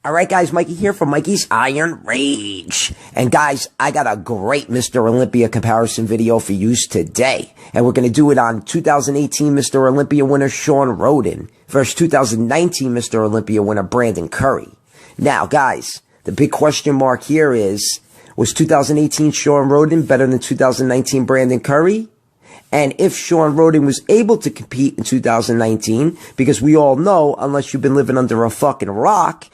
Alright guys, Mikey here from Mikey's Iron Rage. And guys, I got a great Mr. Olympia comparison video for you today. And we're going to do it on 2018 Mr. Olympia winner Shawn Rhoden versus 2019 Mr. Olympia winner Brandon Curry. Now guys, the big question mark here is, was 2018 Shawn Rhoden better than 2019 Brandon Curry? And if Shawn Rhoden was able to compete in 2019, because we all know, unless you've been living under a fucking rock,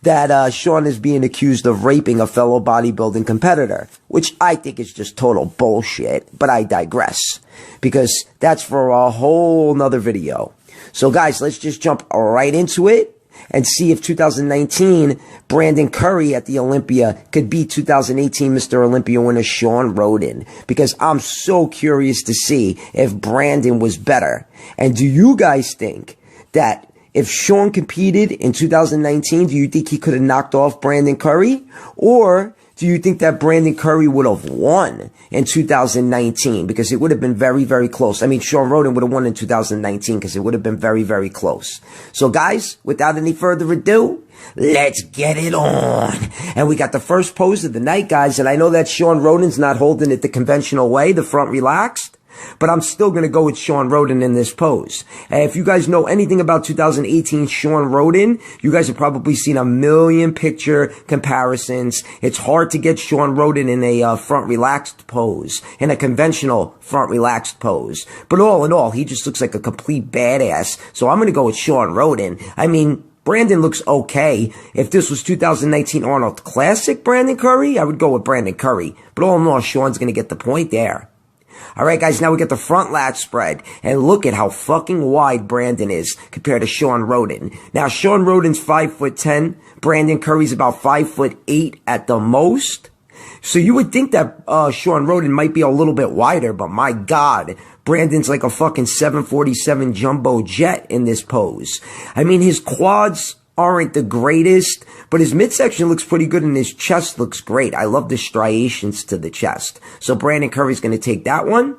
that Shawn is being accused of raping a fellow bodybuilding competitor, which I think is just total bullshit, but I digress, because that's for a whole nother video. So guys, let's just jump right into it and see if 2019 Brandon Curry at the Olympia could beat 2018 Mr. Olympia winner Shawn Rhoden, because I'm so curious to see if Brandon was better. And do you guys think that if Shawn competed in 2019, do you think he could have knocked off Brandon Curry? Or do you think that Brandon Curry would have won in 2019? Because it would have been very, very close. I mean, Shawn Rhoden would have won in 2019 because it would have been very, very close. So guys, without any further ado, let's get it on. And we got the first pose of the night, guys. And I know that Shawn Rhoden's not holding it the conventional way, the front relaxed. But I'm still going to go with Shawn Rhoden in this pose. And if you guys know anything about 2018 Shawn Rhoden, you guys have probably seen a million picture comparisons. It's hard to get Shawn Rhoden in a front relaxed pose, in a conventional front relaxed pose. But all in all, he just looks like a complete badass. So I'm going to go with Shawn Rhoden. I mean, Brandon looks okay. If this was 2019 Arnold Classic Brandon Curry, I would go with Brandon Curry. But all in all, Shawn's going to get the point there. Alright guys, now we get the front lat spread, and look at how fucking wide Brandon is compared to Shawn Rhoden. Now Shawn Rhoden's 5'10", Brandon Curry's about 5'8" at the most. So you would think that Shawn Rhoden might be a little bit wider, but my god, Brandon's like a fucking 747 jumbo jet in this pose. I mean, his quads aren't the greatest, but his midsection looks pretty good and his chest looks great. I love the striations to the chest. So Brandon Curry's going to take that one.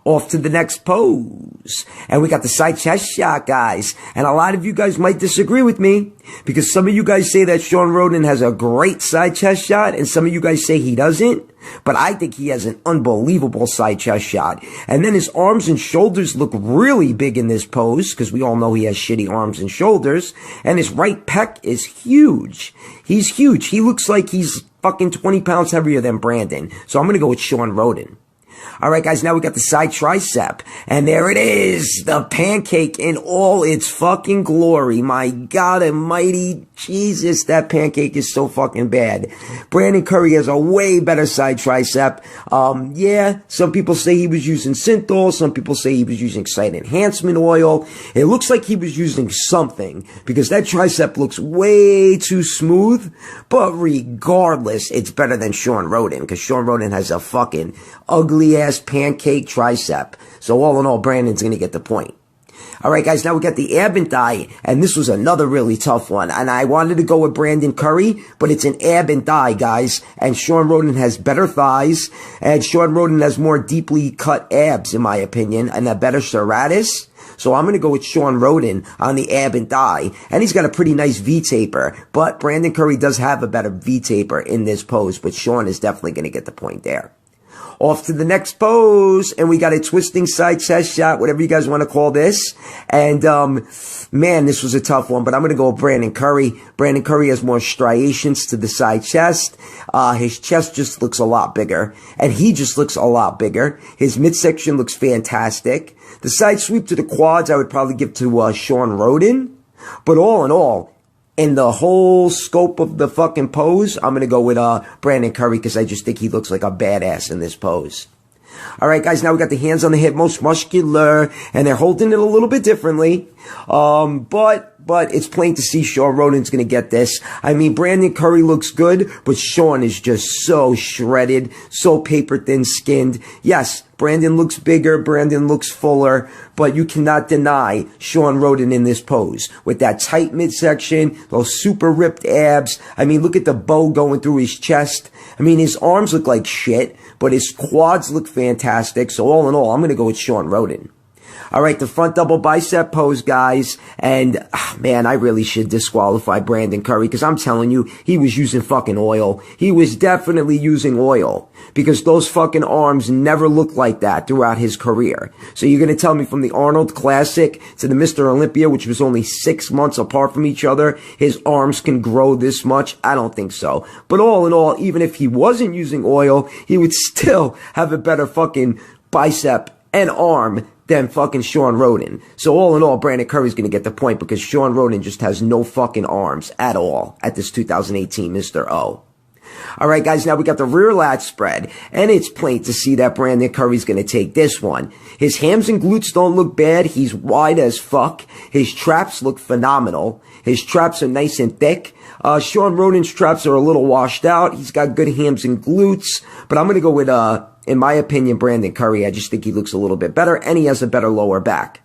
Off to the next pose. And we got the side chest shot, guys. And a lot of you guys might disagree with me, because some of you guys say that Shawn Rhoden has a great side chest shot, and some of you guys say he doesn't. But I think he has an unbelievable side chest shot. And then his arms and shoulders look really big in this pose, because we all know he has shitty arms and shoulders. And his right pec is huge. He's huge. He looks like he's fucking 20 pounds heavier than Brandon. So I'm going to go with Shawn Rhoden. Alright guys, now we got the side tricep. And there it is, the pancake in all its fucking glory. My god almighty, Jesus, that pancake is so fucking bad. Brandon Curry has a way better side tricep. Yeah, some people say he was using synthol, some people say he was using site enhancement oil. It looks like he was using something, because that tricep looks way too smooth. But regardless, it's better than Shawn Rhoden, because Shawn Rhoden has a fucking ugly ass pancake tricep. So all in all, Brandon's going to get the point. Alright guys, now we got the ab and thigh, and this was another really tough one. And I wanted to go with Brandon Curry, but it's an ab and thigh, guys. And Shawn Rhoden has better thighs, and Shawn Rhoden has more deeply cut abs, in my opinion, and a better serratus. So I'm going to go with Shawn Rhoden on the ab and thigh. And he's got a pretty nice V-taper. But Brandon Curry does have a better V-taper in this pose, but Shawn is definitely going to get the point there. Off to the next pose, and we got a twisting side chest shot, whatever you guys want to call this. And, man, this was a tough one, but I'm going to go with Brandon Curry. Brandon Curry has more striations to the side chest. His chest just looks a lot bigger, and he just looks a lot bigger. His midsection looks fantastic. The side sweep to the quads, I would probably give to Shawn Rhoden. But all in all, in the whole scope of the fucking pose, I'm going to go with Brandon Curry, because I just think he looks like a badass in this pose. Alright guys, now we got the hands on the hip, most muscular, and they're holding it a little bit differently. But it's plain to see Shawn Rhoden's going to get this. I mean, Brandon Curry looks good, but Shawn is just so shredded, so paper thin skinned. Yes, Brandon looks bigger, Brandon looks fuller, but you cannot deny Shawn Rhoden in this pose. With that tight midsection, those super ripped abs. I mean, look at the bow going through his chest. I mean, his arms look like shit, but his quads look fantastic. So all in all, I'm going to go with Shawn Rhoden. All right, the front double bicep pose, guys. And, man, I really should disqualify Brandon Curry because I'm telling you, he was using fucking oil. He was definitely using oil because those fucking arms never looked like that throughout his career. So you're going to tell me from the Arnold Classic to the Mr. Olympia, which was only 6 months apart from each other, his arms can grow this much? I don't think so. But all in all, even if he wasn't using oil, he would still have a better fucking bicep and arm than fucking Shawn Rhoden. So all in all, Brandon Curry's going to get the point because Shawn Rhoden just has no fucking arms at all at this 2018 Mr. O. All right, guys, now we got the rear latch spread, and it's plain to see that Brandon Curry's going to take this one. His hams and glutes don't look bad. He's wide as fuck. His traps look phenomenal. His traps are nice and thick. Shawn Rhoden's traps are a little washed out. He's got good hams and glutes, but I'm going to go with, in my opinion, Brandon Curry. I just think he looks a little bit better, and he has a better lower back.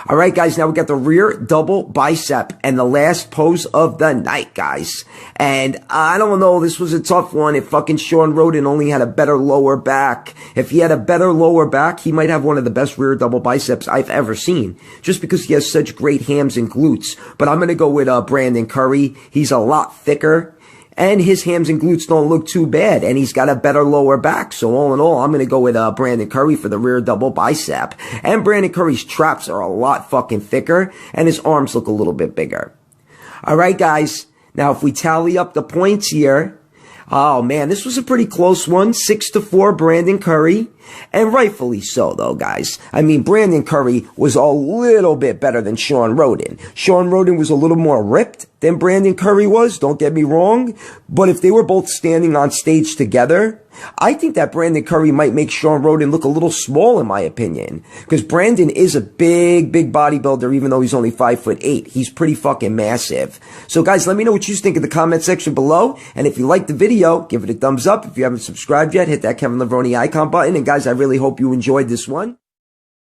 All right, guys, now we got the rear double bicep and the last pose of the night, guys. And I don't know, this was a tough one. If fucking Shawn Rhoden only had a better lower back, if he had a better lower back, he might have one of the best rear double biceps I've ever seen, just because he has such great hams and glutes. But I'm going to go with Brandon Curry. He's a lot thicker. And his hams and glutes don't look too bad. And he's got a better lower back. So all in all, I'm going to go with Brandon Curry for the rear double bicep. And Brandon Curry's traps are a lot fucking thicker. And his arms look a little bit bigger. All right, guys. Now, if we tally up the points here. Oh, man, this was a pretty close one. 6-4, Brandon Curry. And rightfully so, though, guys. I mean, Brandon Curry was a little bit better than Shawn Rhoden. Shawn Rhoden was a little more ripped than Brandon Curry was, don't get me wrong. But if they were both standing on stage together, I think that Brandon Curry might make Shawn Rhoden look a little small, in my opinion. Because Brandon is a big bodybuilder, even though he's only 5'8". He's pretty fucking massive. So, guys, let me know what you think in the comment section below. And if you liked the video, give it a thumbs up. If you haven't subscribed yet, hit that Kevin Levrone icon button. And, guys, I really hope you enjoyed this one.